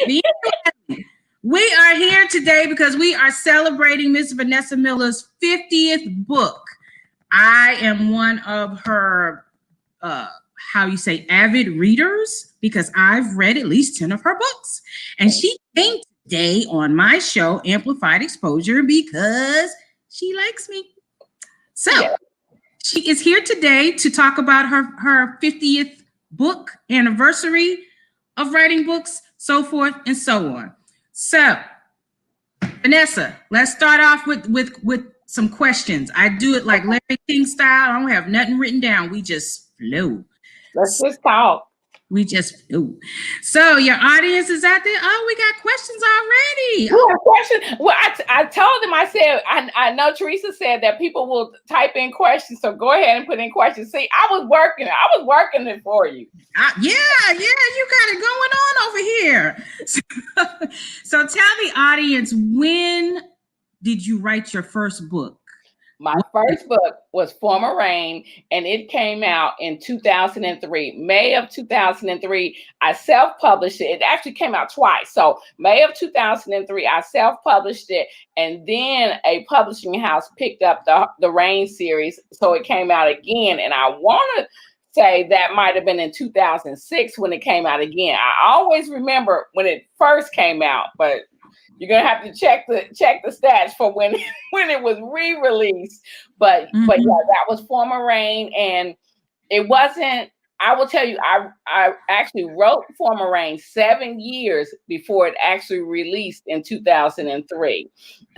Be ready. We are here today because we are celebrating Miss Vanessa Miller's 50th book. I am one of her, how you say, avid readers because I've read at least 10 of her books. And she came today on my show, Amplified Exposure, because she likes me. So she is here today to talk about her 50th book anniversary of writing books, so forth and so on. So, Vanessa, let's start off with some questions. I do it like Larry King style. I don't have nothing written down. We just flow. Let's just talk. We just flow. So your audience is out there. Oh, we got questions already. Oh, questions. Well, I told them. I said I know Teresa said that people will type in questions. So go ahead and put in questions. See, I was working it for you. Yeah, you got it going on over here. So tell the audience, when did you write your first book? My first book was Former Rain, and it came out in 2003. May of 2003, I self-published it. It actually came out twice. So May of 2003, I self-published it, and then a publishing house picked up the Rain series, so it came out again. And I want to say that might have been in 2006 when it came out again. I always remember when it first came out, but you're gonna have to check the stats for when it was re-released. But yeah, that was Former Rain, and it wasn't. I will tell you, I actually wrote Former Rain 7 years before it actually released in 2003.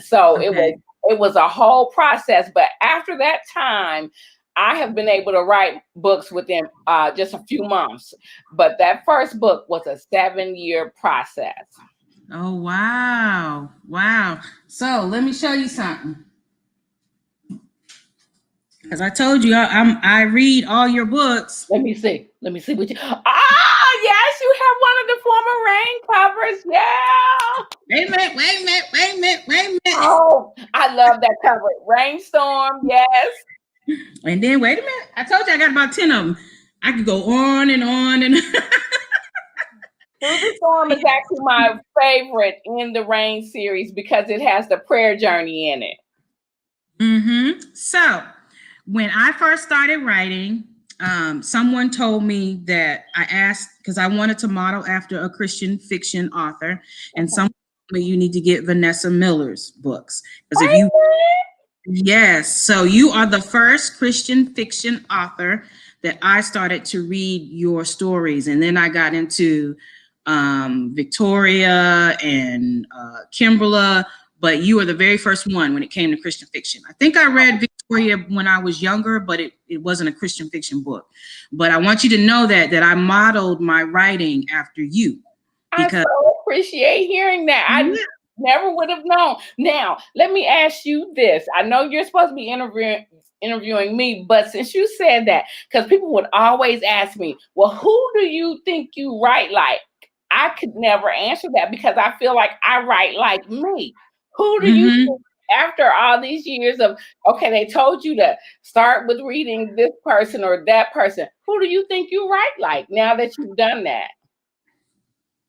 So it was a whole process. But after that time, I have been able to write books within just a few months. But that first book was a 7-year process. Oh, wow. Wow. So let me show you something. Because I told you, I read all your books. Let me see what you... yes, you have one of the Former Rain covers. Yeah. Wait a minute. Oh, I love that cover. Rainstorm, yes. And then, wait a minute. I told you I got about 10 of them. I could go on and on and Through the Storm is actually my favorite in the Rain series because it has the prayer journey in it. So when I first started writing, someone told me that I asked, because I wanted to model after a Christian fiction author, and someone told me you need to get Vanessa Miller's books. Because if you, yes, so you are the first Christian fiction author that I started to read your stories, and then I got into Victoria and Kimberla, but you were the very first one when it came to Christian fiction. I think I read Victoria when I was younger, but it wasn't a Christian fiction book. But I want you to know that I modeled my writing after you. Because I so appreciate hearing that. I never would have known. Now, let me ask you this. I know you're supposed to be interviewing me, but since you said that, because people would always ask me, well, who do you think you write like? I could never answer that because I feel like I write like me. Who do you think, after all these years of, okay, they told you to start with reading this person or that person, who do you think you write like now that you've done that?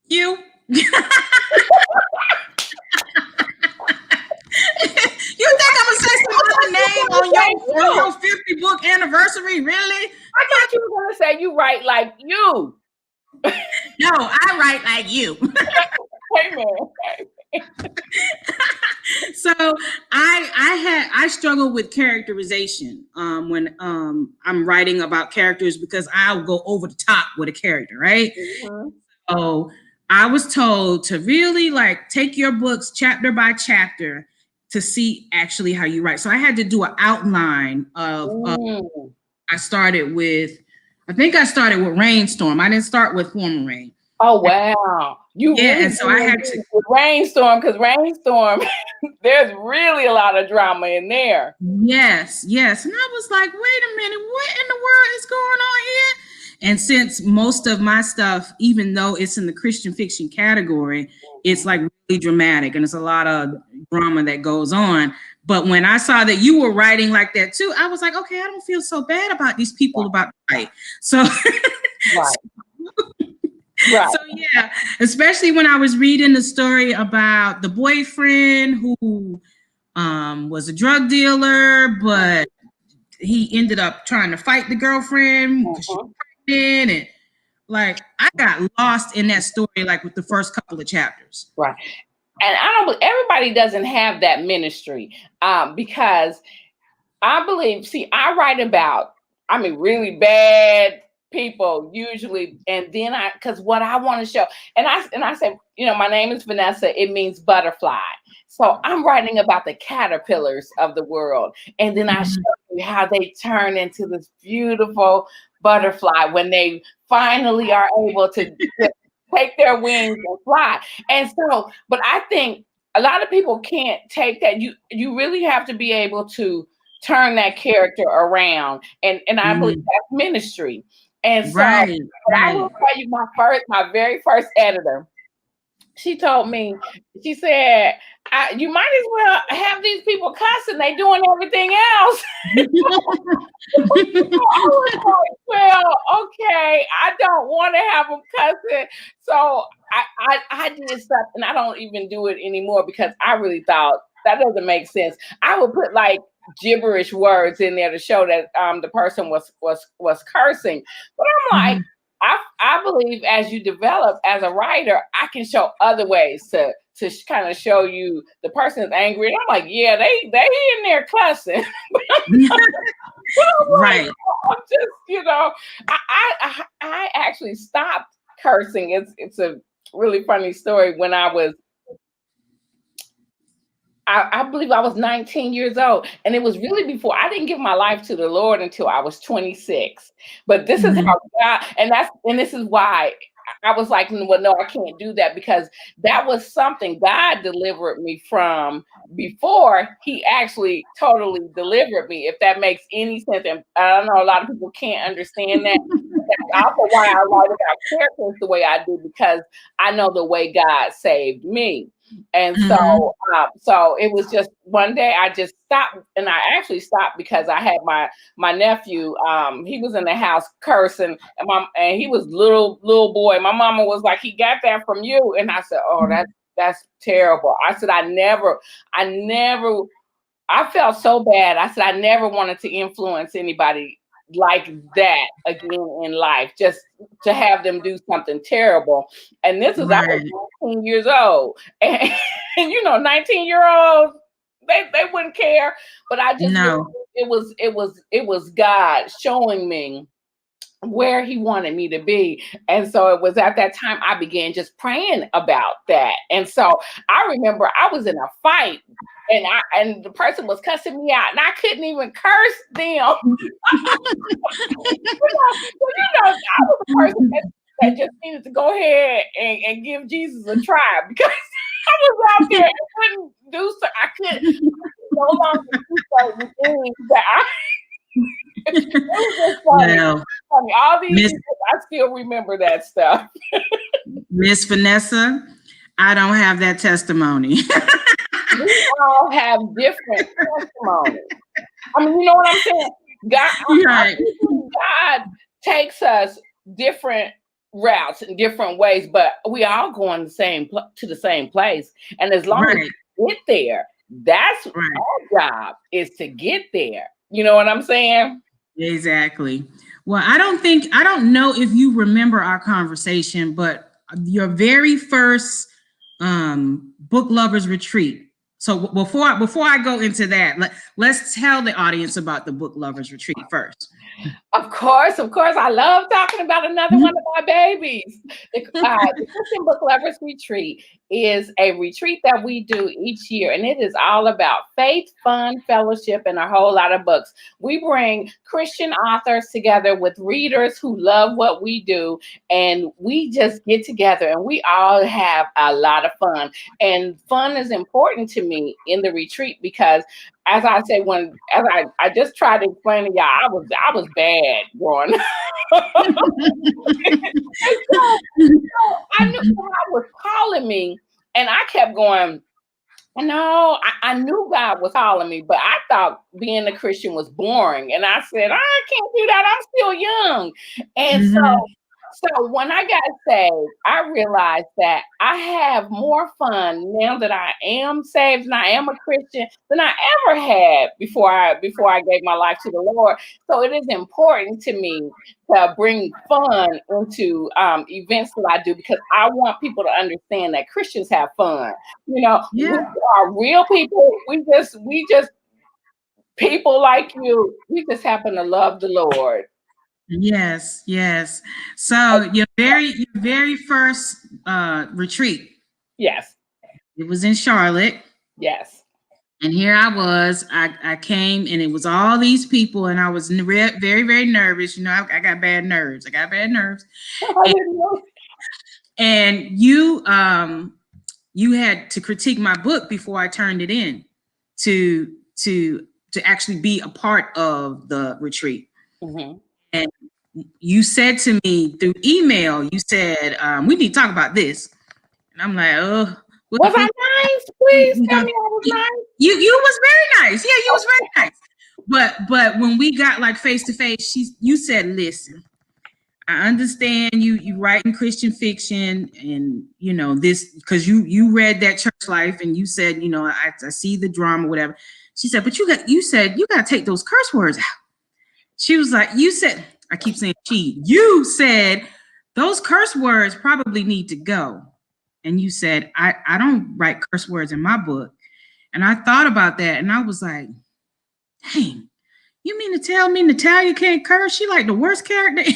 You. You think I'm gonna say some other name on your 50 book anniversary? Really? I thought you were gonna say you write like you. No, I write like you. Amen. So I struggle with characterization when I'm writing about characters because I'll go over the top with a character, right? So I was told to really like take your books chapter by chapter to see actually how you write. So I had to do an outline of I started with Rainstorm. I didn't start with Former Rain. Oh, wow. And so I had to with Rainstorm, because Rainstorm, there's really a lot of drama in there. Yes. And I was like, wait a minute, what in the world is going on here? And since most of my stuff, even though it's in the Christian fiction category, it's like really dramatic and it's a lot of drama that goes on. But when I saw that you were writing like that too, I was like, okay, I don't feel so bad about these people about to write. So, Right. So yeah, especially when I was reading the story about the boyfriend who was a drug dealer, but he ended up trying to fight the girlfriend because she was pregnant, and like I got lost in that story like with the first couple of chapters. Right. And everybody doesn't have that ministry because I believe, see, I write about, really bad people usually. And then because what I want to show, and I say, my name is Vanessa. It means butterfly. So I'm writing about the caterpillars of the world. And then I show you how they turn into this beautiful butterfly when they finally are able to take their wings and fly. And so, but I think a lot of people can't take that. You really have to be able to turn that character around. And I believe that's ministry. And so but I will tell you my very first editor, she told me, she said, you might as well have these people cussing, they doing everything else. I was like, well, okay, I don't want to have them cussing. So I did stuff, and I don't even do it anymore because I really thought that doesn't make sense. I would put like gibberish words in there to show that the person was cursing. But I'm like, I believe as you develop as a writer, I can show other ways to kind of show you the person is angry. And I'm like, yeah, they in there cussing. Right. I'm just, I actually stopped cursing. It's a really funny story. When I believe I was 19 years old, and it was really before I didn't give my life to the Lord until I was 26. But this is how God, and this is why I was like, well, no, I can't do that, because that was something God delivered me from before He actually totally delivered me, if that makes any sense. And I know a lot of people can't understand that. That's also why I write about characters the way I do, because I know the way God saved me. And so it was just one day I just stopped, and I actually stopped because I had my nephew, he was in the house cursing, and he was little boy. My mama was like, he got that from you. And I said, oh, that's terrible. I said, I felt so bad. I said, I never wanted to influence anybody like that again in life, just to have them do something terrible. And this is, I was 19 years old, and 19-year-olds, they wouldn't care. But I just it was God showing me where He wanted me to be. And so it was at that time I began just praying about that. And so I remember I was in a fight, and the person was cussing me out, and I couldn't even curse them. I was a person that just needed to go ahead and give Jesus a try, because I was out there and couldn't do so. I could no longer do certain things that it was just funny. Well, funny. All these years, I still remember that stuff. Miss Vanessa, I don't have that testimony. We all have different testimonies. You know what I'm saying? God takes us different routes in different ways, but we all going to the same place. And as long as we get there, that's our job, is to get there. You know what I'm saying? Exactly. Well, I don't know if you remember our conversation, but your very first book lovers retreat. So before I go into that, let's tell the audience about the book lovers retreat first. Of course. I love talking about another one of my babies. The Christian Book Lovers Retreat is a retreat that we do each year, and it is all about faith, fun, fellowship, and a whole lot of books. We bring Christian authors together with readers who love what we do, and we just get together, and we all have a lot of fun. And fun is important to me in the retreat, because as I say, I just tried to explain to y'all, I was bad growing up. so I knew God was calling me, and I kept going, no, I knew God was calling me, but I thought being a Christian was boring. And I said, I can't do that. I'm still young. And So when I got saved, I realized that I have more fun now that I am saved and I am a Christian than I ever had before I gave my life to the Lord. So it is important to me to bring fun into events that I do, because I want people to understand that Christians have fun. We Yeah. are real people. We just people like you. We just happen to love the Lord. Yes, yes. So your very first retreat, Yes, it was in Charlotte. yes. And here I was. I came and it was all these people, and I was very, very nervous. I got bad nerves. I got bad nerves. I And, didn't know. and you had to critique my book before I turned it in to to actually be a part of the retreat. Mhm. And you said to me through email, you said, we need to talk about this. And I'm like, oh, Was I nice? Please we tell got me I was nice. you was very nice. Yeah, you was very nice. But when we got like face to face, you said, listen, I understand you writing Christian fiction, and this because you read that church life, and you said, I see the drama, whatever. She said, but you said you got to take those curse words out. She was like, you said, I keep saying you said those curse words probably need to go. And you said, I don't write curse words in my book. And I thought about that, and I was like, dang, you mean to tell me Natalia can't curse? She like the worst character.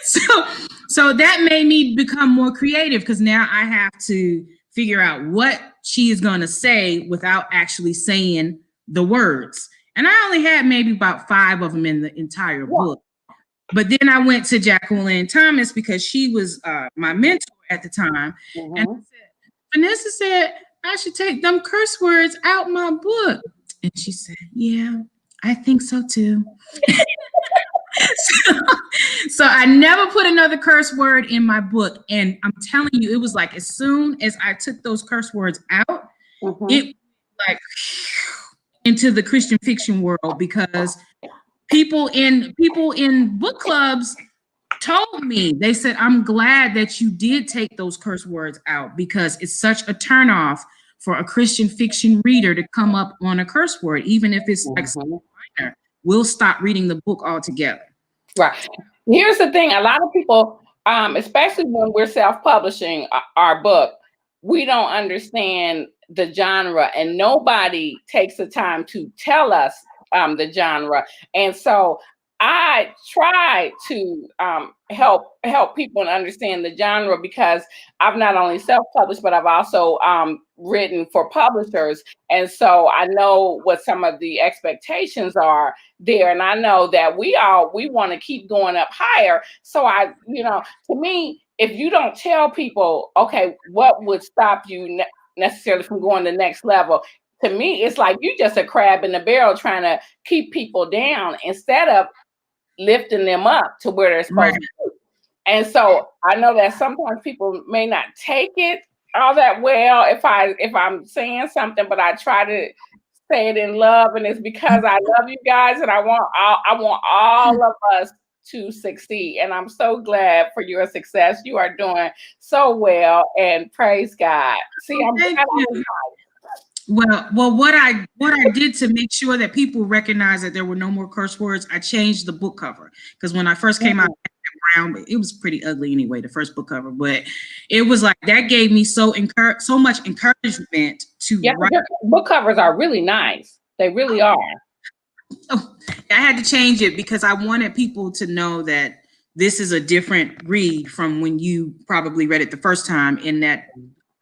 so so that made me become more creative, because now I have to figure out what she is going to say without actually saying the words. And I only had maybe about 5 of them in the entire book. But then I went to Jacqueline Thomas because she was my mentor at the time. And I said, Vanessa said I should take them curse words out my book. And she said, yeah, I think so too. So I never put another curse word in my book. And I'm telling you, it was like as soon as I took those curse words out, it like into the Christian fiction world, because people in book clubs told me, they said, I'm glad that you did take those curse words out, because it's such a turnoff for a Christian fiction reader to come up on a curse word, even if it's like minor. We'll stop reading the book altogether. Right. Here's the thing: a lot of people, especially when we're self-publishing our book, we don't understand the genre, and nobody takes the time to tell us the genre. And so I try to help people understand the genre, because I've not only self-published, but I've also written for publishers. And so I know what some of the expectations are there. And I know that we want to keep going up higher. So to me, if you don't tell people, okay, what would stop you necessarily from going to the next level? To me, it's like you just a crab in the barrel trying to keep people down instead of lifting them up to where they're supposed to be. And so I know that sometimes people may not take it all that well if I'm saying something, but I try to say it in love, and it's because I love you guys, and I want all of us to succeed. And I'm so glad for your success. You are doing so well, and praise God. See, I'm glad I was nice. Well, what I did to make sure that people recognize that there were no more curse words, I changed the book cover, because when I first came out, brown, it was pretty ugly anyway, the first book cover, but it was like that gave me so much encouragement to write. Book covers are really nice. They really are. Oh, I had to change it because I wanted people to know that this is a different read from when you probably read it the first time in that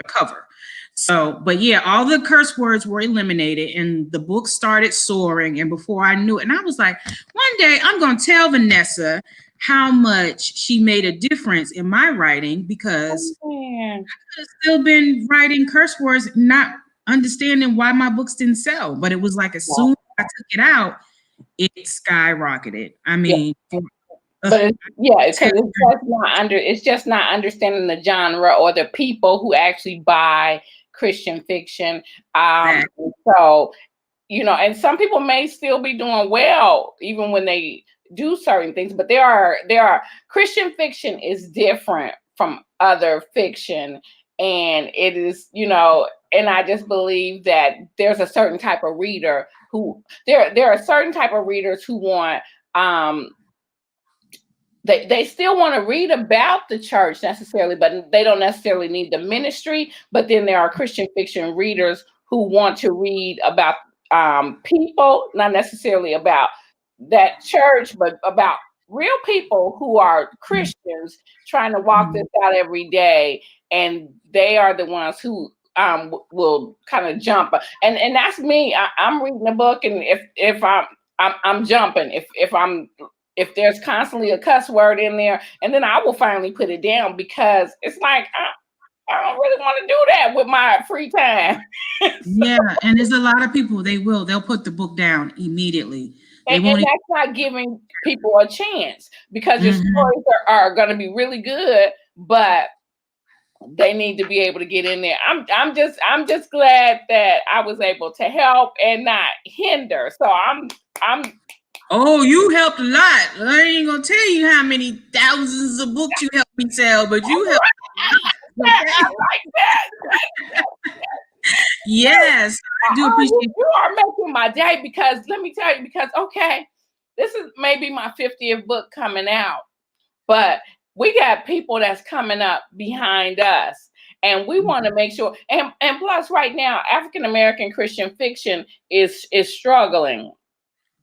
cover. So, but yeah, all the curse words were eliminated, and the book started soaring. And before I knew it, and I was like, one day I'm going to tell Vanessa how much she made a difference in my writing, because I could have still been writing curse words, not understanding why my books didn't sell. But it was like as soon as I took it out, it skyrocketed. I mean, but it's just not understanding the genre or the people who actually buy Christian fiction. So, and some people may still be doing well even when they do certain things, but there are Christian fiction is different from other fiction, and it is, and I just believe that there's a certain type of reader who there are certain type of readers who want they still want to read about the church necessarily, but they don't necessarily need the ministry. But then there are Christian fiction readers who want to read about people, not necessarily about that church, but about real people who are Christians trying to walk this out every day. And they are the ones who will kind of jump. And that's me. I'm reading a book, and if I'm jumping, if there's constantly a cuss word in there, and then I will finally put it down, because it's like, I don't really want to do that with my free time. Yeah, and there's a lot of people, they'll put the book down immediately. And that's not giving people a chance, because your stories are going to be really good, but they need to be able to get in there. I'm just glad that I was able to help and not hinder. So I'm Oh, you helped a lot. I ain't gonna tell you how many thousands of books you helped me sell, but you helped a lot. Okay? I like that. Yes, I do appreciate you are making my day, because let me tell you, because okay, this is maybe my 50th book coming out, but we got people that's coming up behind us, and we want to make sure, and plus right now African American Christian fiction is struggling.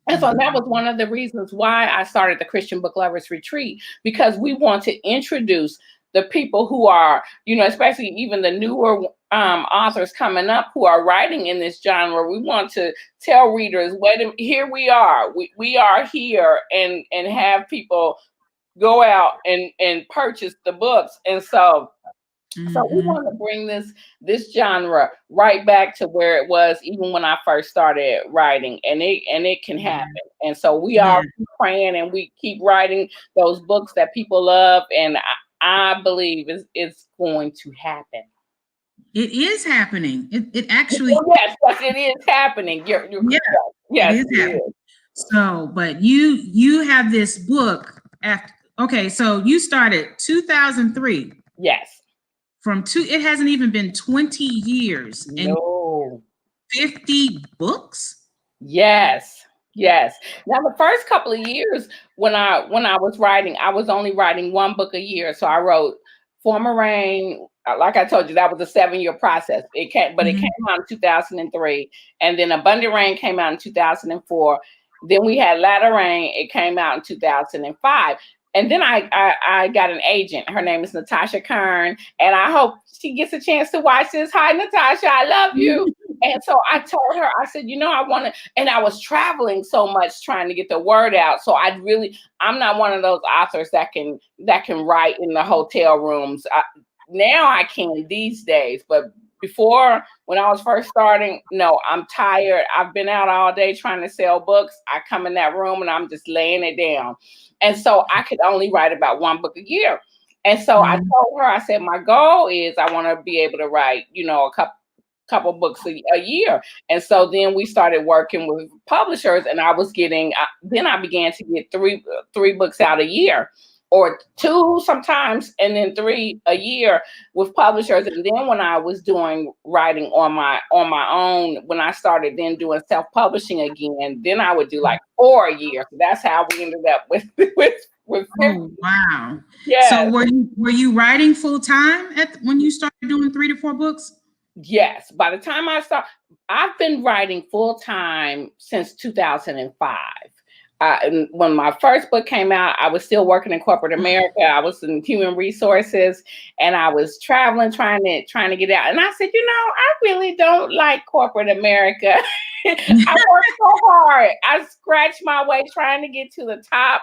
And so that was one of the reasons why I started the Christian Book Lovers Retreat, because we want to introduce the people who are, especially even the newer authors coming up who are writing in this genre. We want to tell readers, here we are. We are here, and have people go out and purchase the books. And so we want to bring this genre right back to where it was even when I first started writing, and it can happen. And so we are praying, and we keep writing those books that people love, and I believe it's going to happen. It is happening. It actually yes, it is happening. You're yes, it is happening. So, but you have this book after. Okay, so you started 2003. Yes. It hasn't even been 20 years. No. And 50 books? Yes. Now the first couple of years when I was writing, I was only writing one book a year. So I wrote Former Rain. Like I told you, that was a 7-year process. It came out in 2003, and then Abundant Rain came out in 2004. Then we had Latter Rain. It came out in 2005. And then I got an agent. Her name is Natasha Kern, and I hope she gets a chance to watch this. Hi, Natasha, I love you. And so I told her, I said, I want to, and I was traveling so much trying to get the word out. So I'm not one of those authors that can write in the hotel rooms. Now I can these days, but before, when I was first starting, no, I'm tired. I've been out all day trying to sell books. I come in that room and I'm just laying it down. And so I could only write about one book a year. And so I told her, I said, my goal is I want to be able to write, a couple books a year. And so then we started working with publishers, and I began to get three books out a year, or 2 sometimes, and then 3 a year with publishers. And then when I was doing writing on my own, when I started then doing self-publishing again, then I would do like 4 a year. So that's how we ended up with 50. Oh, wow. Yeah. So were you writing full time when you started doing 3 to 4 books? Yes. By the time I've been writing full time since 2005. When my first book came out, I was still working in corporate America. I was in human resources, and I was traveling, trying to get out. And I said, I really don't like corporate America. I worked so hard. I scratched my way trying to get to the top.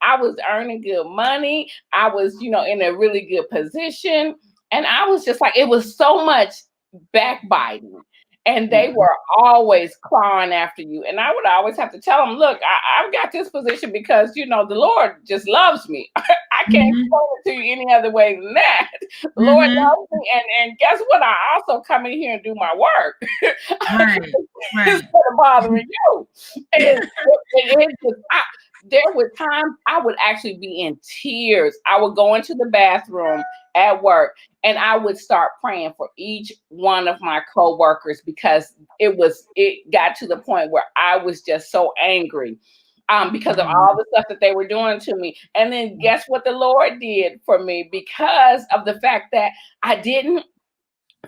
I was earning good money. I was, in a really good position. And I was just like, it was so much backbiting. And they were always clawing after you. And I would always have to tell them, look, I've got this position because, the Lord just loves me. I can't explain it to you any other way than that. The Lord loves me. And guess what? I also come in here and do my work. Right. Instead of bothering you. And there were times I would actually be in tears. I would go into the bathroom at work and I would start praying for each one of my coworkers because it got to the point where I was just so angry because of all the stuff that they were doing to me. And then guess what the Lord did for me because of the fact that I didn't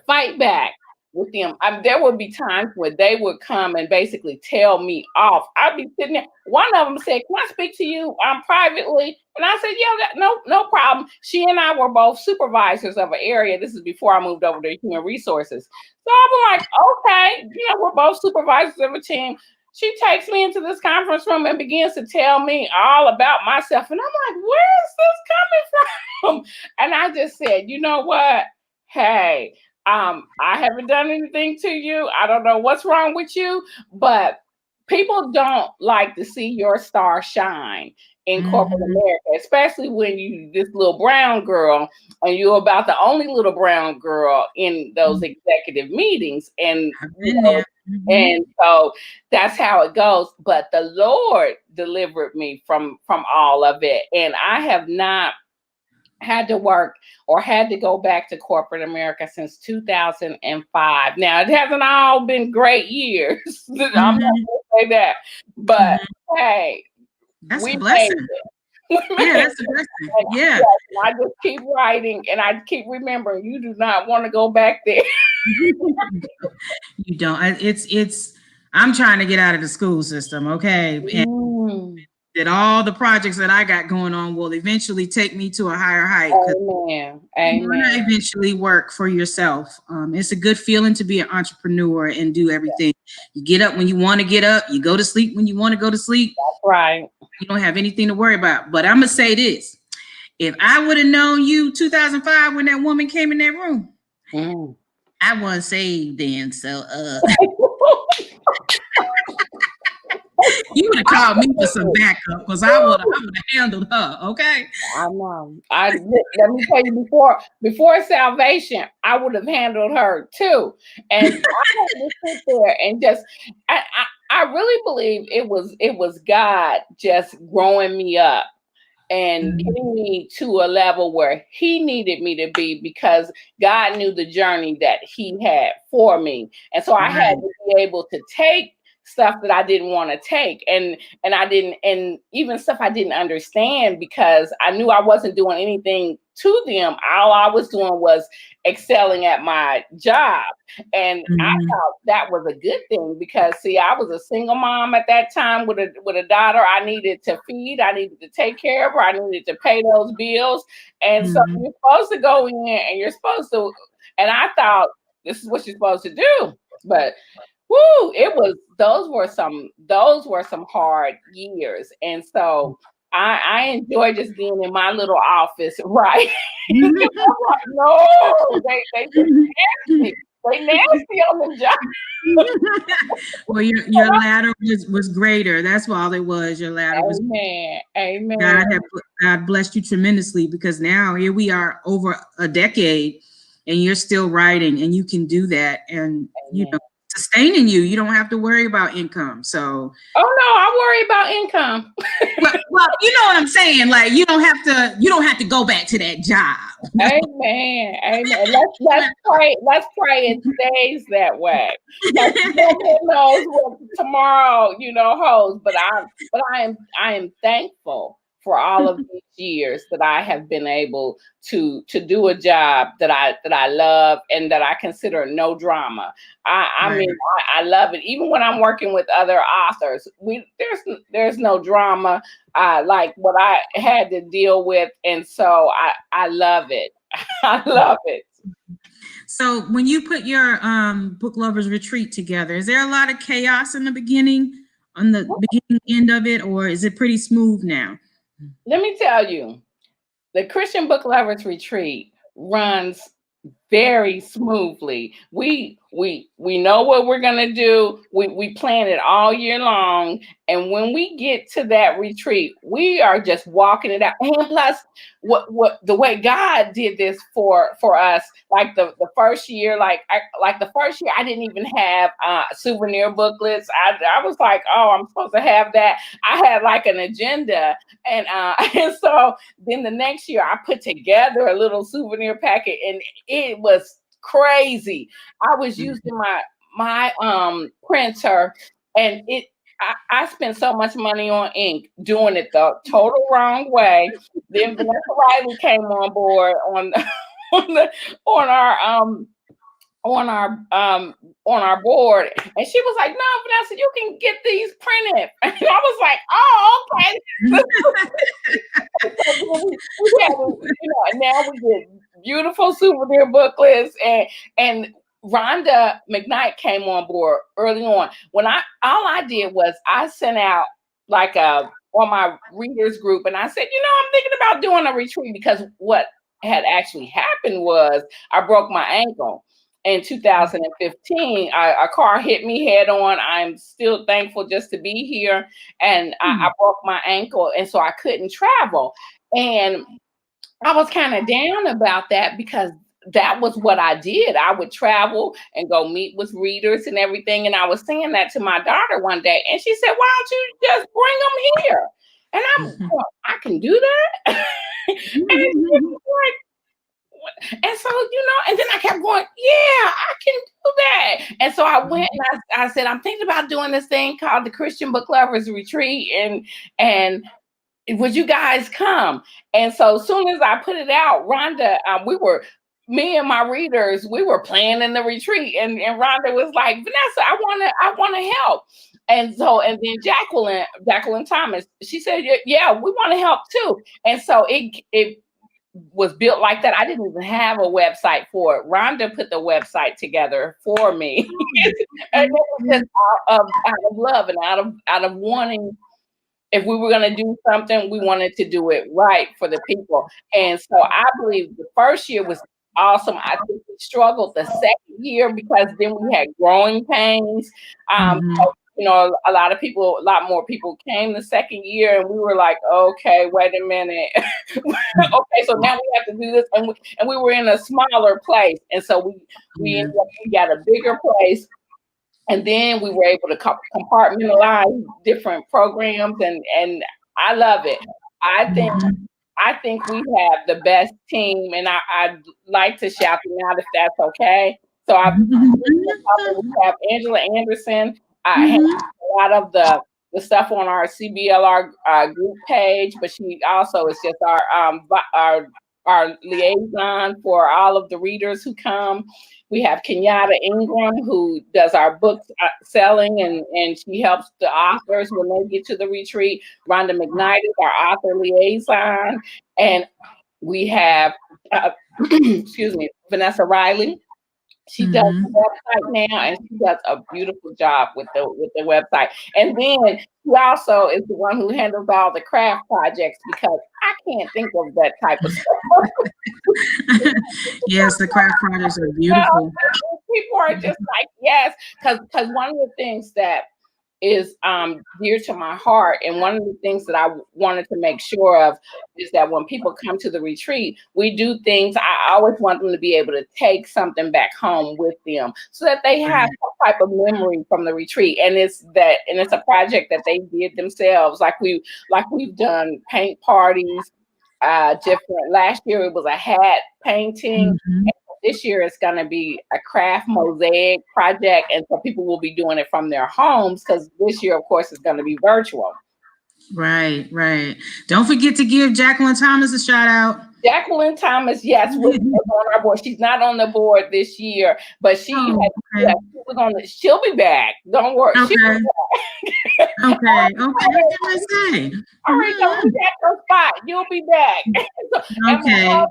fight back with them. There would be times where they would come and basically tell me off. I'd be sitting there. One of them said, "Can I speak to you privately?" And I said, "Yeah, no problem." She and I were both supervisors of an area. This is before I moved over to human resources. So I'm like, okay, we're both supervisors of a team. She takes me into this conference room and begins to tell me all about myself. And I'm like, where is this coming from? And I just said, you know what? Hey, I haven't done anything to you. I don't know what's wrong with you, but people don't like to see your star shine in corporate America, especially when you this little brown girl and you're about the only little brown girl in those executive meetings. And and so that's how it goes. But the Lord delivered me from all of it, and I have not had to work or had to go back to corporate America since 2005. Now, it hasn't all been great years. I'm not going to say that. But hey, that's we a blessing. Yeah, that's a blessing. Yeah. I just keep writing and I keep remembering you do not want to go back there. You don't. I'm trying to get out of the school system, okay? And that all the projects that I got going on will eventually take me to a higher height. Amen. You want to eventually work for yourself. It's a good feeling to be an entrepreneur and do everything. You get up when you want to get up. You go to sleep when you want to go to sleep. That's right. You don't have anything to worry about. But I'm going to say this. If I would have known you 2005 when that woman came in that room, I wasn't saved then. So you would have called me for some backup because I would have handled her. Okay. I know. Let me tell you, before salvation, I would have handled her too. And I had to sit there and just I really believe it was God just growing me up and getting me to a level where he needed me to be because God knew the journey that he had for me. And so I had to be able to take stuff that I didn't want to take and even stuff I didn't understand because I knew I wasn't doing anything to them. All I was doing was excelling at my job. And I thought that was a good thing because see, I was a single mom at that time with a daughter I needed to feed, I needed to take care of her, I needed to pay those bills. And so you're supposed to go in and you're supposed to, and I thought this is what you're supposed to do. But those were some hard years. And so I enjoy just being in my little office, right? No, they nasty. They nasty on the job. Well, your ladder was greater. That's all it was. Your ladder was. Amen. God blessed you tremendously because now here we are over a decade, and you're still writing, and you can do that, and sustaining you. You don't have to worry about income. So. Oh no, I worry about income. well, you know what I'm saying. Like you don't have to go back to that job. Amen. Let's pray. Let's pray it stays that way. Who knows what tomorrow, holds? But I am thankful for all of these years that I have been able to do a job that I love and that I consider no drama. I mean, I love it. Even when I'm working with other authors, there's no drama like what I had to deal with. And so I love it. I love it. So when you put your book lovers retreat together, is there a lot of chaos in the beginning, on the beginning end of it, or is it pretty smooth now? Let me tell you, the Christian Book Lovers Retreat runs very smoothly. We we know what we're gonna do. We plan it all year long, and when we get to that retreat, we are just walking it out. And plus, what the way God did this for us, like the first year, the first year, I didn't even have souvenir booklets. I was like, oh, I'm supposed to have that. I had like an agenda, and and so then the next year, I put together a little souvenir packet, and it was crazy. I was using my printer, and I spent so much money on ink doing it the total wrong way. Then Vanessa Riley came on board on on our board, and she was like, "No, Vanessa, you can get these printed." And I was like, "Oh, okay." And now we get beautiful souvenir booklets, and Rhonda McKnight came on board early on. When all I did was I sent out like on my readers group, and I said, I'm thinking about doing a retreat, because what had actually happened was I broke my ankle. In 2015, a car hit me head on. I'm still thankful just to be here. And I broke my ankle, and so I couldn't travel. And I was kind of down about that, because that was what I did. I would travel and go meet with readers and everything. And I was saying that to my daughter one day, and she said, "Why don't you just bring them here?" And I'm going, "I can do that." And like, and so, and then I kept going, "Yeah, I can do that." And so I went and I said, "I'm thinking about doing this thing called the Christian Book Lovers Retreat. And would you guys come?" And so as soon as I put it out, Rhonda, me and my readers, we were planning the retreat. And Rhonda was like, "Vanessa, I want to help." And then Jacqueline Thomas, she said, "Yeah, we want to help too." And so it was built like that. I didn't even have a website for it. Rhonda put the website together for me. And it was just out of love, and out of wanting, if we were going to do something, we wanted to do it right for the people. And so I believe the first year was awesome. I think we struggled the second year, because then we had growing pains. A lot more people came the second year, and we were like, okay, wait a minute. Okay, so now we have to do this. And we were in a smaller place. And so we ended up, we got a bigger place. And then we were able to compartmentalize different programs, and I love it. I think we have the best team, and I'd like to shout them out if that's okay. So we have Angela Anderson. I have a lot of the stuff on our CBLR group page, but she also is just our liaison for all of the readers who come. We have Kenyatta Ingram, who does our book selling, and she helps the authors when they get to the retreat. Rhonda McKnight is our author liaison. And we have, Vanessa Riley. She does the website now, and she does a beautiful job with the website. And then she also is the one who handles all the craft projects, because I can't think of that type of stuff. Yes, the craft projects are beautiful. People are just like, yes, because one of the things that is dear to my heart, and one of the things that I wanted to make sure of, is that when people come to the retreat, we do things. I always want them to be able to take something back home with them, so that they have some type of memory from the retreat. And it's a project that they did themselves. Like we've done paint parties, different. Last year it was a hat painting. This year it's going to be a craft mosaic project, and so people will be doing it from their homes, because this year, of course, is going to be virtual. Right. Don't forget to give Jacqueline Thomas a shout out. Jacqueline Thomas, yes, was on our board. She's not on the board this year, but she'll be back. Don't worry. Okay. She'll be back. Okay. What can I say? All right, so we got your spot. You'll be back. Okay.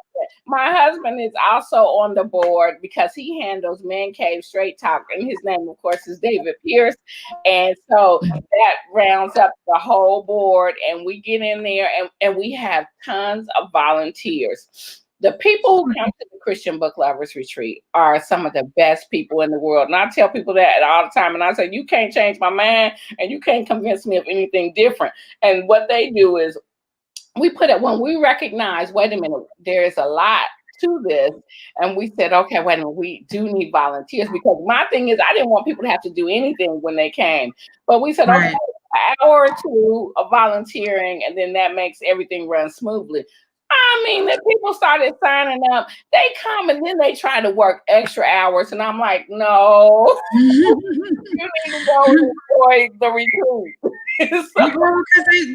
My husband is also on the board, because he handles Man Cave Straight Talk, and his name, of course, is David Pierce. And so that rounds up the whole board, and we get in there, and we have tons of volunteers. The people who come to the Christian Book Lovers Retreat are some of the best people in the world. And I tell people that all the time. And I say, you can't change my mind and you can't convince me of anything different. And what they do is we put it when we recognize, wait a minute, there is a lot to this. And we said, okay, wait a minute, we do need volunteers, because my thing is I didn't want people to have to do anything when they came. But we said, okay, an hour or two of volunteering, and then that makes everything run smoothly. I mean, the people started signing up. They come and then they try to work extra hours. And I'm like, no, you need to go enjoy the retreat. Because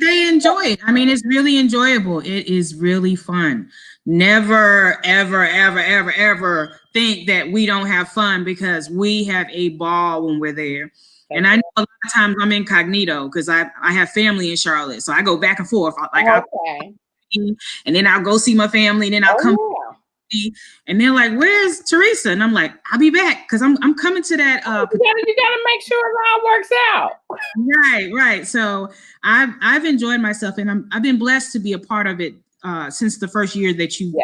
they enjoy it. I mean, it's really enjoyable. It is really fun. Never, ever, ever, ever, ever think that we don't have fun, because we have a ball when we're there. And I know a lot of times I'm incognito because I have family in Charlotte. So I go back and forth. And then I'll go see my family, and then I'll come. And they're like, "Where's Teresa?" And I'm like, "I'll be back because I'm coming to that." You gotta make sure it all works out. Right. So I've enjoyed myself, and I've been blessed to be a part of it since the first year that you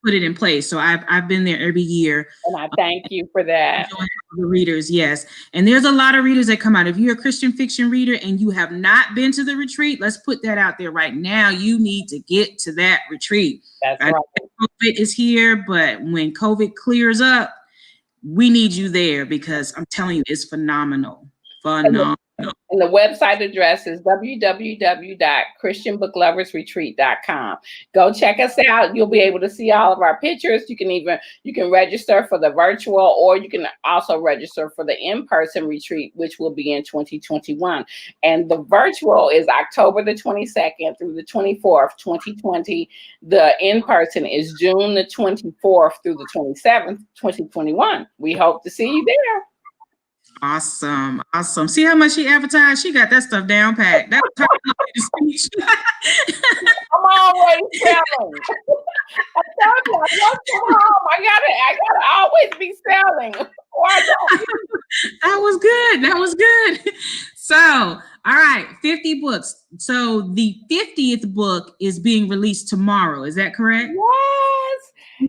put it in place. So I've been there every year. And I thank you for that. The readers, yes. And there's a lot of readers that come out. If you're a Christian fiction reader and you have not been to the retreat, let's put that out there right now. You need to get to that retreat. That's right. COVID is here, but when COVID clears up, we need you there, because I'm telling you, it's phenomenal. And the website address is www.christianbookloversretreat.com. Go check us out. You'll be able to see all of our pictures. You can register for the virtual, or you can also register for the in-person retreat, which will be in 2021. And the virtual is October the 22nd through the 24th, 2020. The in-person is June the 24th through the 27th, 2021. We hope to see you there. Awesome. See how much she advertised? She got that stuff down packed. That was her speech. I'm always selling. I told you, I work from home. I gotta always be selling. That was good. So, all right, 50 books. So the 50th book is being released tomorrow. Is that correct?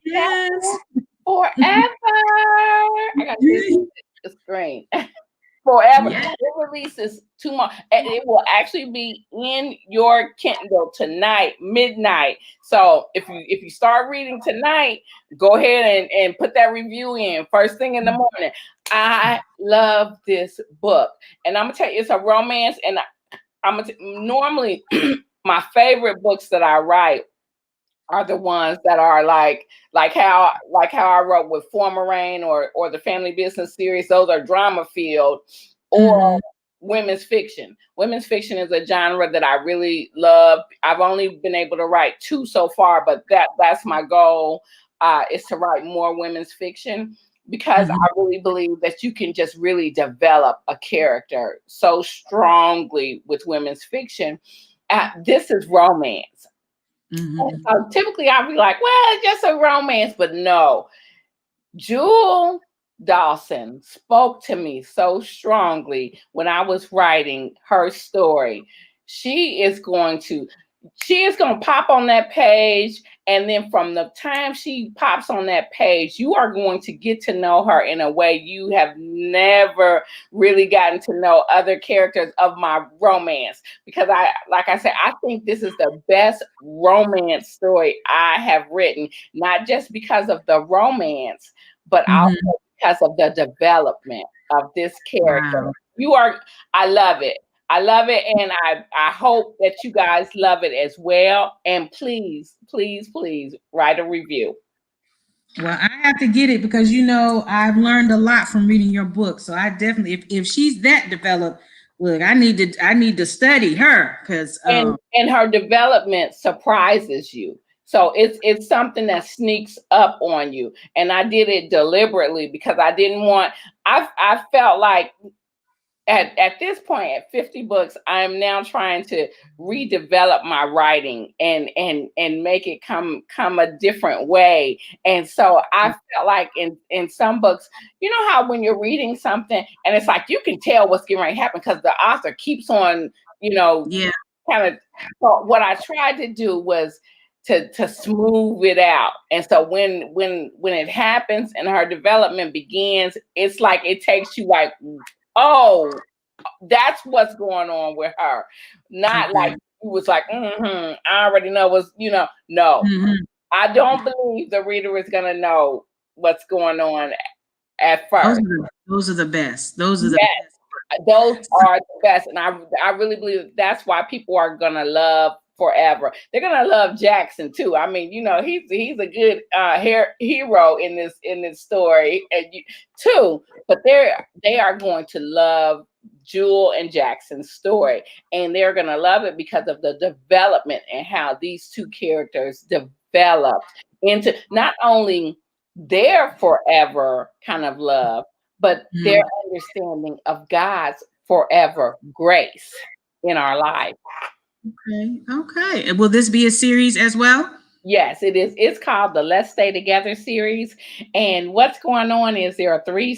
Yes. Forever. I got to the screen. Forever. Yes. It releases tomorrow. It will actually be in your Kindle tonight, midnight. So if you start reading tonight, go ahead and put that review in first thing in the morning. I love this book, and I'm gonna tell you, it's a romance. And normally my favorite books that I write are the ones that are like how I wrote with Former Rain or the Family Business series. Those are drama filled, or women's fiction. Women's fiction is a genre that I really love. I've only been able to write 2 so far, but that's my goal, is to write more women's fiction, because I really believe that you can just really develop a character so strongly with women's fiction. This is romance. So typically I'll be like, well, it's just a romance, but no. Jewel Dawson spoke to me so strongly when I was writing her story. She is going to pop on that page, and then from the time she pops on that page, you are going to get to know her in a way you have never really gotten to know other characters of my romance. Because like I said, I think this is the best romance story I have written, not just because of the romance, but also because of the development of this character. Wow. I love it. I love it, and I hope that you guys love it as well. And please, please, please write a review. Well, I have to get it, because I've learned a lot from reading your book. So I definitely, if she's that developed, look, I need to study her, because and her development surprises you. So it's something that sneaks up on you, and I did it deliberately because I didn't want. I felt like. At this point, at 50 books, I'm now trying to redevelop my writing and make it come a different way. And so I felt like in some books, you know how when you're reading something and it's like you can tell what's getting ready to happen because the author keeps on, kind of. So what I tried to do was to smooth it out. And so when it happens and her development begins, it's like it takes you like, oh, that's what's going on with her. Not like you was like, I already know what's, no. I don't believe the reader is gonna know what's going on at first. Those are the best. Those are the best. Those are the best. And I really believe that's why people are gonna love Forever. They're gonna love Jackson too. I mean, he's a good hero in this story, and too. But they are going to love Jewel and Jackson's story, and they're gonna love it because of the development and how these two characters developed into not only their forever kind of love, but their understanding of God's forever grace in our life. Okay. Will this be a series as well? Yes, it is. It's called the Let's Stay Together series. And what's going on is there are three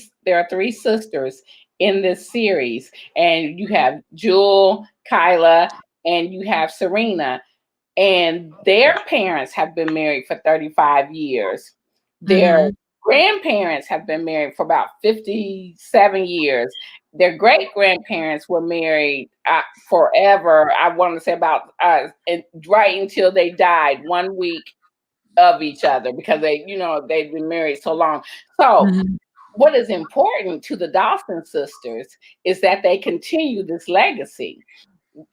sisters in this series. And you have Jewel, Kyla, and you have Serena. And their parents have been married for 35 years. Their grandparents have been married for about 57 years. Their great grandparents were married forever. I want to say about right until they died, 1 week of each other, because they've been married so long. So what is important to the Dawson sisters is that they continue this legacy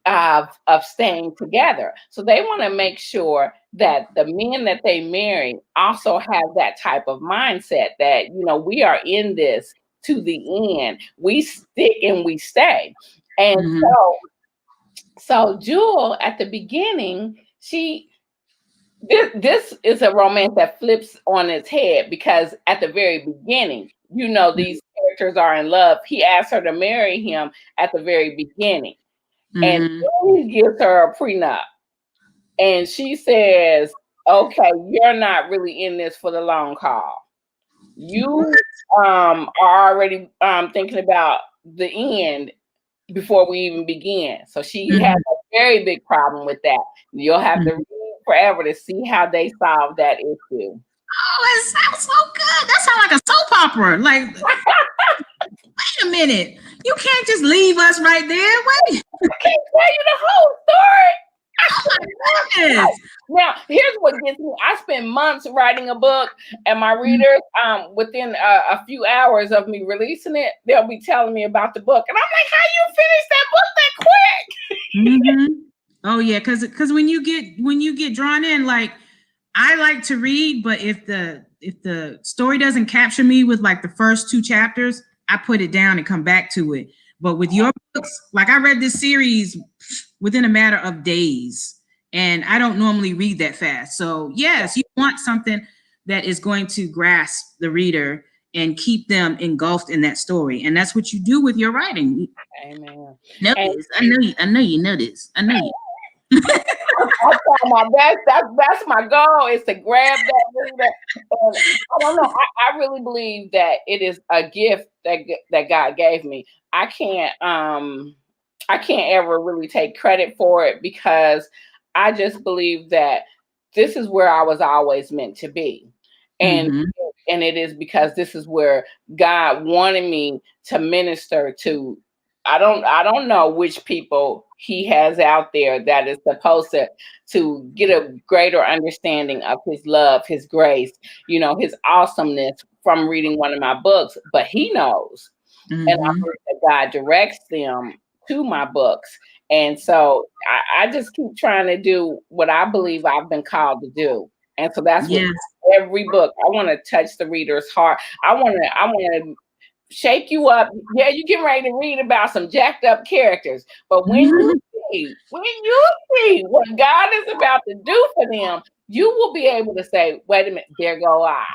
of staying together. So they want to make sure that the men that they marry also have that type of mindset that, we are in this to the end. We stick and we stay. And so Jewel at the beginning, this is a romance that flips on its head, because at the very beginning, these characters are in love. He asked her to marry him at the very beginning. And then he gives her a prenup. And she says, okay, you're not really in this for the long haul. You are already thinking about the end before we even begin. So she has a very big problem with that. You'll have to read Forever to see how they solve that issue. Oh, it sounds so good. That sounds like a soap opera. Like, wait a minute. You can't just leave us right there. Wait. I can't tell you the whole story. Oh my goodness. Now, here's what gets me. I spend months writing a book, and my readers, within a few hours of me releasing it, they'll be telling me about the book. And I'm like, how you finish that book that quick? Oh yeah, because when you get drawn in, like, I like to read, but if the story doesn't capture me with like the first 2 chapters, I put it down and come back to it. But with your books, like, I read this series within a matter of days, and I don't normally read that fast. So yes, you want something that is going to grasp the reader and keep them engulfed in that story, and that's what you do with your writing. Amen. I know you know this. I know you. I try my best. That's my goal, is to grab that reader. And I don't know. I really believe that it is a gift that God gave me. I can't ever really take credit for it, because I just believe that this is where I was always meant to be. And and it is because this is where God wanted me to minister to. I don't know which people he has out there that is supposed to get a greater understanding of his love, his grace, his awesomeness from reading one of my books, but he knows. And I believe that God directs them to my books. And so I just keep trying to do what I believe I've been called to do. And so that's what every book, I want to touch the reader's heart. I want to shake you up. Yeah, you get ready to read about some jacked up characters, but when you see what God is about to do for them, you will be able to say, wait a minute, there go I.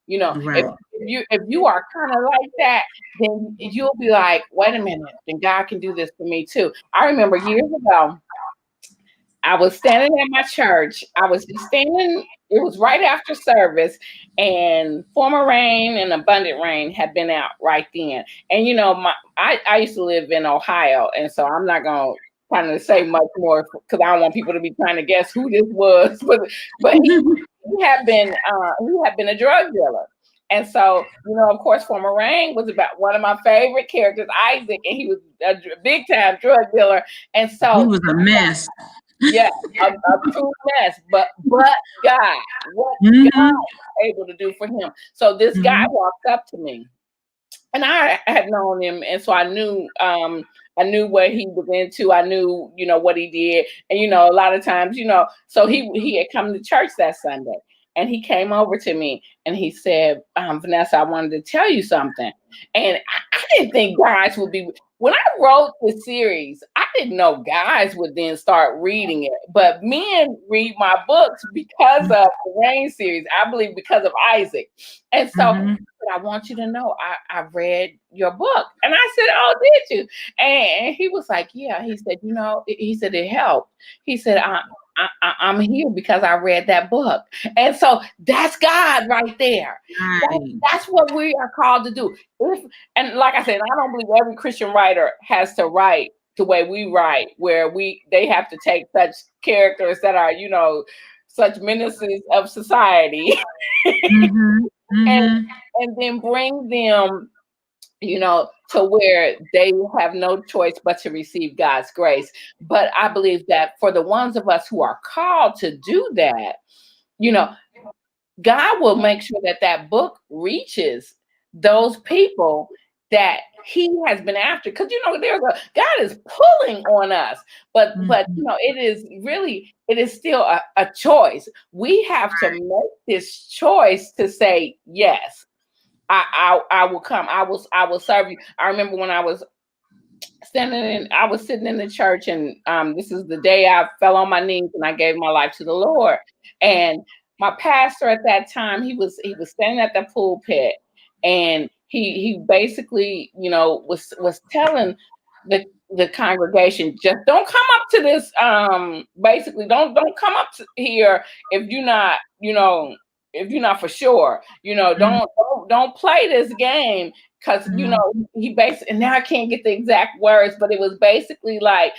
Right. If you are kind of like that, then you'll be like, wait a minute, then God can do this for me too. I remember years ago, I was standing at my church. I was just standing. It was right after service, and Former Rain and Abundant Rain had been out right then. And I used to live in Ohio, and so I'm not gonna kind of say much more because I don't want people to be trying to guess who this was. But he had been a drug dealer. And so, of course, Former Rain was about one of my favorite characters, Isaac, and he was a big time drug dealer. And so he was a mess. Yeah, a true mess. But God, what God was able to do for him. So this guy walked up to me, and I had known him, and so I knew what he was into. I knew, what he did. And, a lot of times, so he had come to church that Sunday, and he came over to me and he said, Vanessa, I wanted to tell you something. And I didn't think guys would be, when I wrote the series, I didn't know guys would then start reading it, but men read my books because of the Rain series, I believe because of Isaac. And so I want you to know, I read your book. And I said, oh, did you? And he was like, yeah. He said, he said, it helped. He said, I'm here because I read that book. And so that's God right there. That's what we are called to do. And like I said, I don't believe every Christian writer has to write the way we write, where they have to take such characters that are, such menaces of society and then bring them, to where they have no choice but to receive God's grace. But I believe that for the ones of us who are called to do that, God will make sure that book reaches those people that he has been after. Because, God is pulling on us, but it is still a choice. We have to make this choice to say, yes, I will come. I will serve you. I remember when I was I was sitting in the church, and this is the day I fell on my knees and I gave my life to the Lord. And my pastor at that time, he was standing at the pulpit, and he basically, was telling the congregation, just don't come up to this. Basically, don't come up to here if you're not, if you're not for sure, don't play this game. Because, he basically, and now I can't get the exact words, but it was basically like,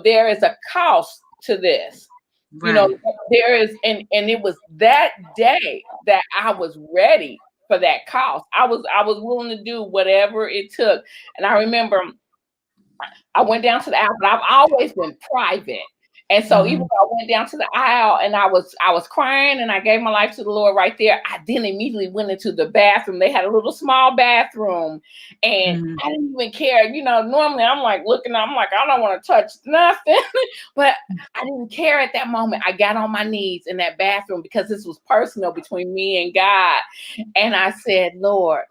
there is a cost to this. Right. There is, and it was that day that I was ready for that cost. I was willing to do whatever it took. And I remember I went down to the aisle, but I've always been private. And so even though I went down to the aisle and I was crying and I gave my life to the Lord right there, I then immediately went into the bathroom. They had a little small bathroom, and I didn't even care. Normally I'm like looking, I'm like, I don't want to touch nothing, but I didn't care at that moment. I got on my knees in that bathroom because this was personal between me and God. And I said, Lord,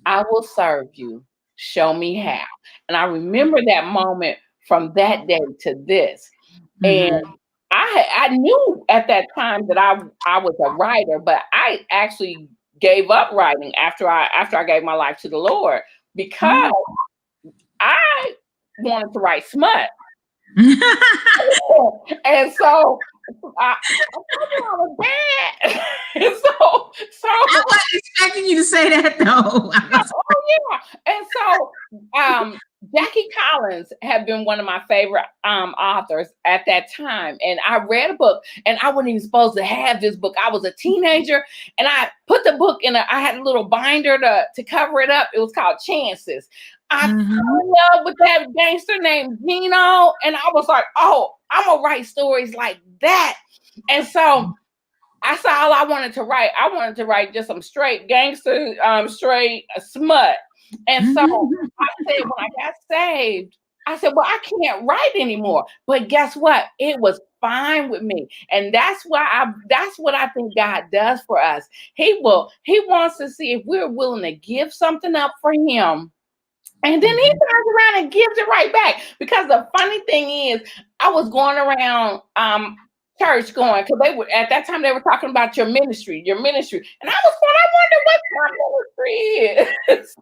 I will serve you. Show me how. And I remember that moment from that day to this. And I knew at that time that I was a writer, but I actually gave up writing after I gave my life to the Lord, because I wanted to write smut. And so I was bad. And so I wasn't expecting you to say that though. Oh yeah. And so Jackie Collins had been one of my favorite authors at that time. And I read a book, and I wasn't even supposed to have this book. I was a teenager, and I put the book I had a little binder to cover it up. It was called Chances. I fell in love with that gangster named Gino. And I was like, oh, I'm going to write stories like that. And so I saw all I wanted to write. I wanted to write just some straight gangster, straight smut. And so I said, when I got saved, I said, well, I can't write anymore. But guess what? It was fine with me. And that's what I think God does for us. He wants to see if we're willing to give something up for him. And then he turns around and gives it right back. Because the funny thing is, I was going around church going, because they were at that time they were talking about your ministry. And I was going, I wonder what my ministry is.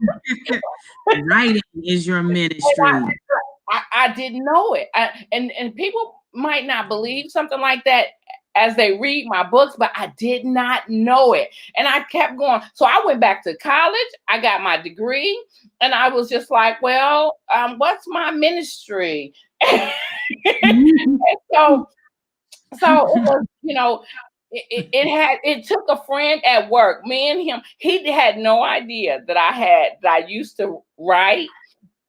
Writing is your ministry. I didn't know it. And people might not believe something like that as they read my books, but I did not know it. And I kept going. So I went back to college. I got my degree, and I was just like, well, what's my ministry? And so it was, it took a friend at work, me and him. He had no idea that I used to write.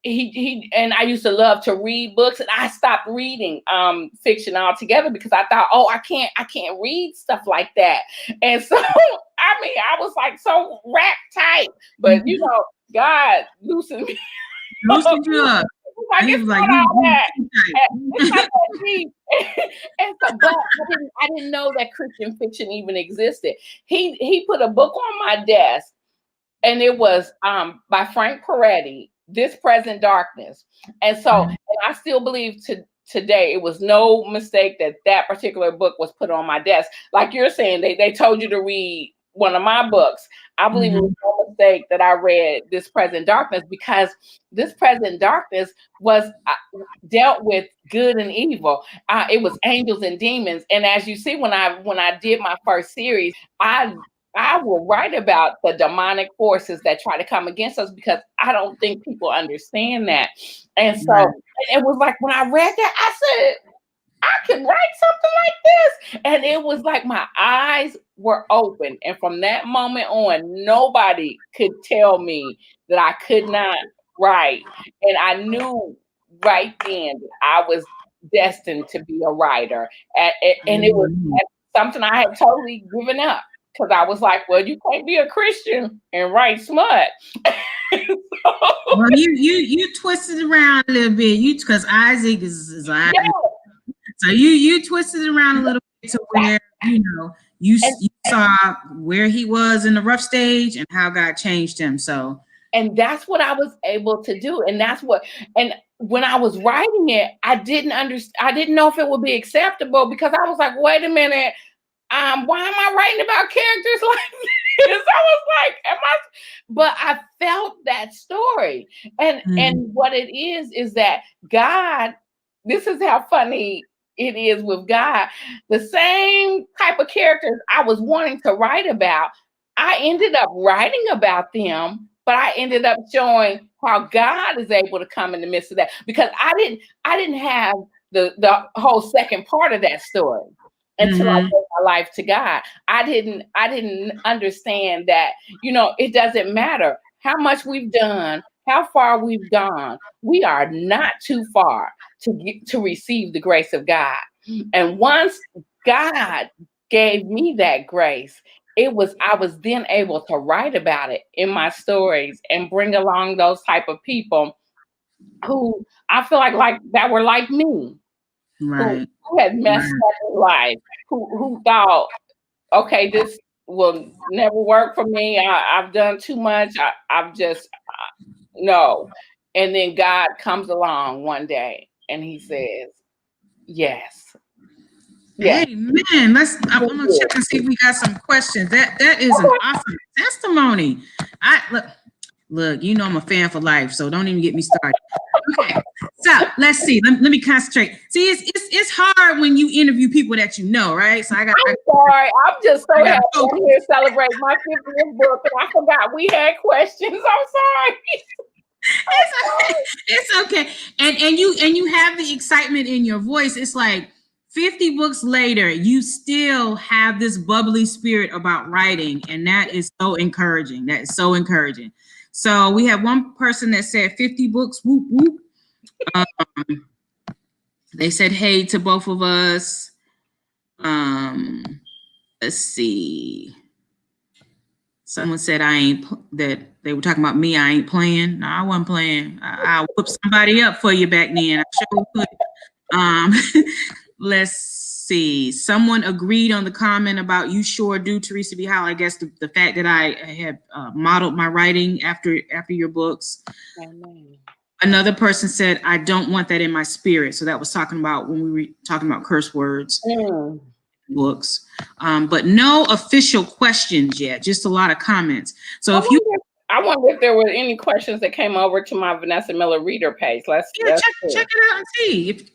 He and I used to love to read books, and I stopped reading fiction altogether because I thought, I can't read stuff like that. And so I was like so wrapped tight, but God loosened me. Loosened you up. Like, it's not all that. It's not that deep. And so, but I didn't know that Christian fiction even existed. He put a book on my desk, and it was by Frank Peretti, This Present Darkness. And so, and I still believe today it was no mistake that particular book was put on my desk. Like you're saying, they told you to read one of my books. I believe it was no mistake that I read This Present Darkness, because This Present Darkness was dealt with good and evil. It was angels and demons. And as you see, when I did my first series, I will write about the demonic forces that try to come against us, because I don't think people understand that. And so it was like, when I read that, I said, I can write something like this. And it was like my eyes were open. And from that moment on, nobody could tell me that I could not write. And I knew right then that I was destined to be a writer. And it was something I had totally given up, because I was like, well, you can't be a Christian and write smut. Well, you twisted around a little bit. Because Isaac is Isaac. Yeah. So you twisted around a little bit to where you saw where he was in the rough stage and how God changed him. So, and that's what I was able to do, and and when I was writing it, I didn't understand. I didn't know if it would be acceptable, because I was like, wait a minute, why am I writing about characters like this? I was like, but I felt that story, and what it is that God. This is how funny it is with God. The same type of characters I was wanting to write about, I ended up writing about them, but I ended up showing how God is able to come in the midst of that, because I didn't have the whole second part of that story until I gave my life to God. I didn't understand that, it doesn't matter how much we've done, how far we've gone, we are not too far to receive the grace of God. And once God gave me that grace, I was then able to write about it in my stories and bring along those type of people who I feel like that were like me, right, who had messed up in life, who thought, okay, this will never work for me. I've done too much. I've just no. And then God comes along one day and he says, yes. Yeah. Amen. I'm gonna check and see if we got some questions. That is an awesome testimony. Look, I'm a fan for life, so don't even get me started. Okay, so let's see. Let me concentrate. See, it's hard when you interview people that right? So I'm sorry. I'm just so happy I'm here to celebrate my 50th book, and I forgot we had questions. I'm sorry. It's okay. And you have the excitement in your voice. It's like 50 books later, you still have this bubbly spirit about writing, and that is so encouraging. That is so encouraging. So we have one person that said 50 books, whoop, whoop. They said hey to both of us. Let's see. Someone said that they were talking about me. I ain't playing. No, I wasn't playing. I'll whoop somebody up for you back then. I sure could. Let's see. Someone agreed on the comment about you sure do, Teresa B. Howell. I guess the fact that I had modeled my writing after your books. Amen. Another person said, I don't want that in my spirit. So that was talking about when we were talking about curse words. Books, but no official questions yet, just a lot of comments. So I wonder if there were any questions that came over to my Vanessa Miller reader page. Let's check it out and see.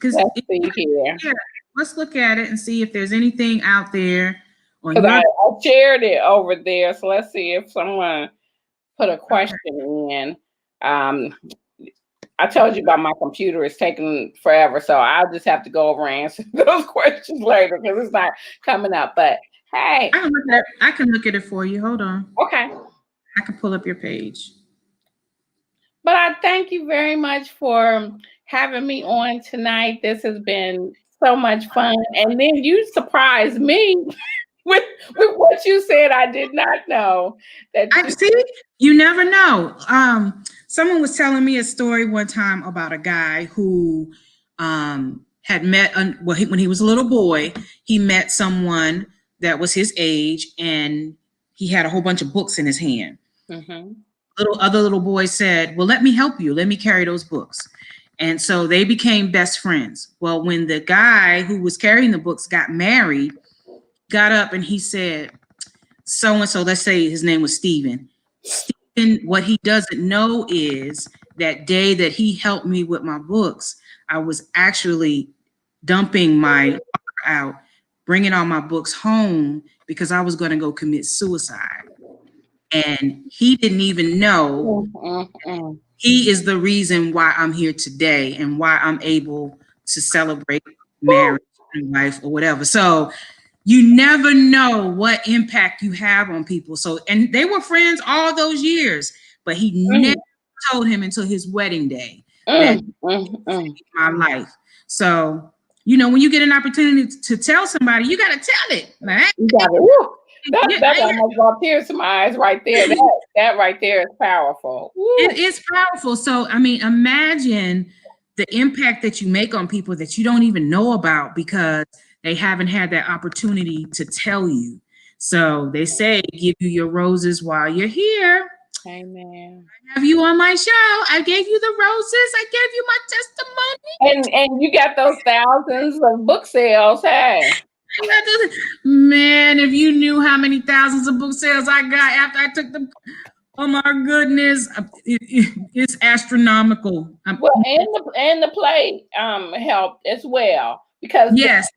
Let's look at it and see if there's anything out there. Because I shared it over there, so let's see if someone put a question in. I told you about my computer. It's taking forever, so I'll just have to go over and answer those questions later because it's not coming up. But hey, I can look at it for you. Hold on. okay. I can pull up your page. But I thank you very much for having me on tonight. This has been so much fun, and then you surprised me with what you said. I did not know that. I see. You never know. Someone was telling me a story one time about a guy who had met when he was a little boy. He met someone that was his age, and he had a whole bunch of books in his hand. Mm-hmm. Other little boy said, "Well, let me help you. Let me carry those books." And so they became best friends. Well, when the guy who was carrying the books got married, got up and he said, so and so, let's say his name was Stephen. Stephen, what he doesn't know is that day that he helped me with my books, I was actually dumping my out, bringing all my books home because I was going to go commit suicide. And he didn't even know. He is the reason why I'm here today and why I'm able to celebrate marriage and life or whatever. So you never know what impact you have on people. So, and they were friends all those years, but he never told him until his wedding day that saved my life. So, you know, when you get an opportunity to tell somebody, you got to tell it, man. You got it. That almost brought tears to my eyes right there. That right there is powerful. Woo. It is powerful. So, I mean, imagine the impact that you make on people that you don't even know about because they haven't had that opportunity to tell you. So they say, give you your roses while you're here. Amen. I have you on my show. I gave you the roses. I gave you my testimony. And you got those thousands of book sales. Hey. Man, if you knew how many thousands of book sales I got after I took them. Oh my goodness, it's astronomical. Well, and the play helped as well because yes,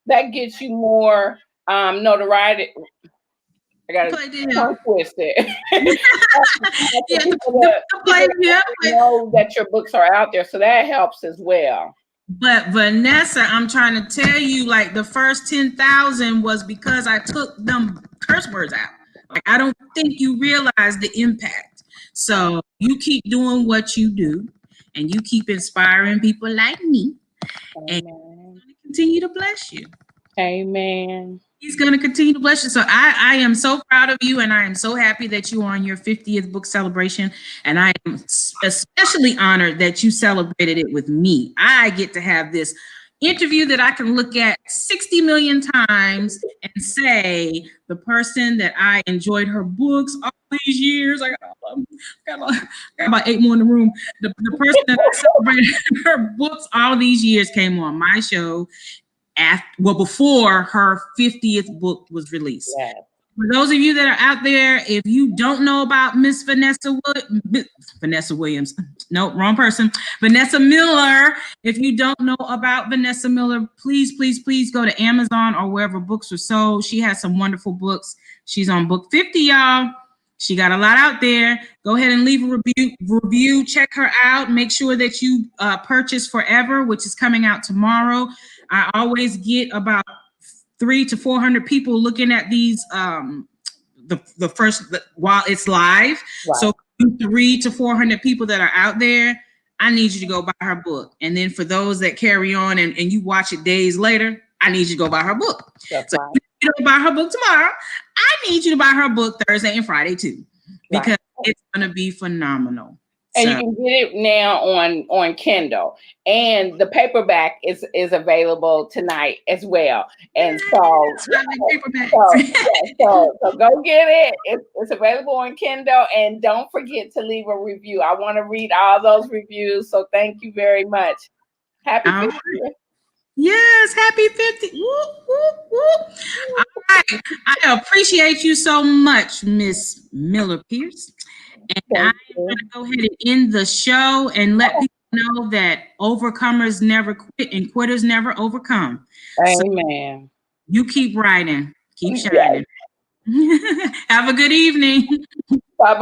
that gets you more notoriety. I got to twist it. Know that your books are out there, so that helps as well. But Vanessa, I'm trying to tell you, like the first 10,000 was because I took them curse words out. Like, I don't think you realize the impact. So you keep doing what you do and you keep inspiring people like me. Amen. And he's going to continue to bless you. Amen. He's going to continue to bless you. So I am so proud of you, and I am so happy that you are on your 50th book celebration. And I am especially honored that you celebrated it with me. I get to have this interview that I can look at 60 million times and say the person that I enjoyed her books all these years. I got about 8 more in the room. The person that I celebrated her books all these years came on my show before her 50th book was released. Yes. For those of you that are out there, if you don't know about Miss Vanessa Williams, no, wrong person, Vanessa Miller. If you don't know about Vanessa Miller, please, please, please go to Amazon or wherever books are sold. She has some wonderful books. She's on book 50, y'all. She got a lot out there. Go ahead and leave a review. Check her out. Make sure that you purchase Forever, which is coming out tomorrow. I always get about 300 to 400 people looking at these the first while it's live. Wow. So 300 to 400 people that are out there, I need you to go buy her book. And then for those that carry on and you watch it days later, I need you to go buy her book. That's so right. You don't buy her book tomorrow, I need you to buy her book Thursday and Friday too, because it's going to be phenomenal. And you can get it now on Kindle, and the paperback is available tonight as well. And so go get it. It's available on Kindle, and don't forget to leave a review. I want to read all those reviews. So thank you very much. Happy 50th. Yes, happy 50. Woo, woo, woo. All right. I appreciate you so much, Miss Miller Pierce. And I'm going to go ahead and end the show and let people know that overcomers never quit and quitters never overcome. Amen. So you keep writing, keep shining. Have a good evening. Bye-bye.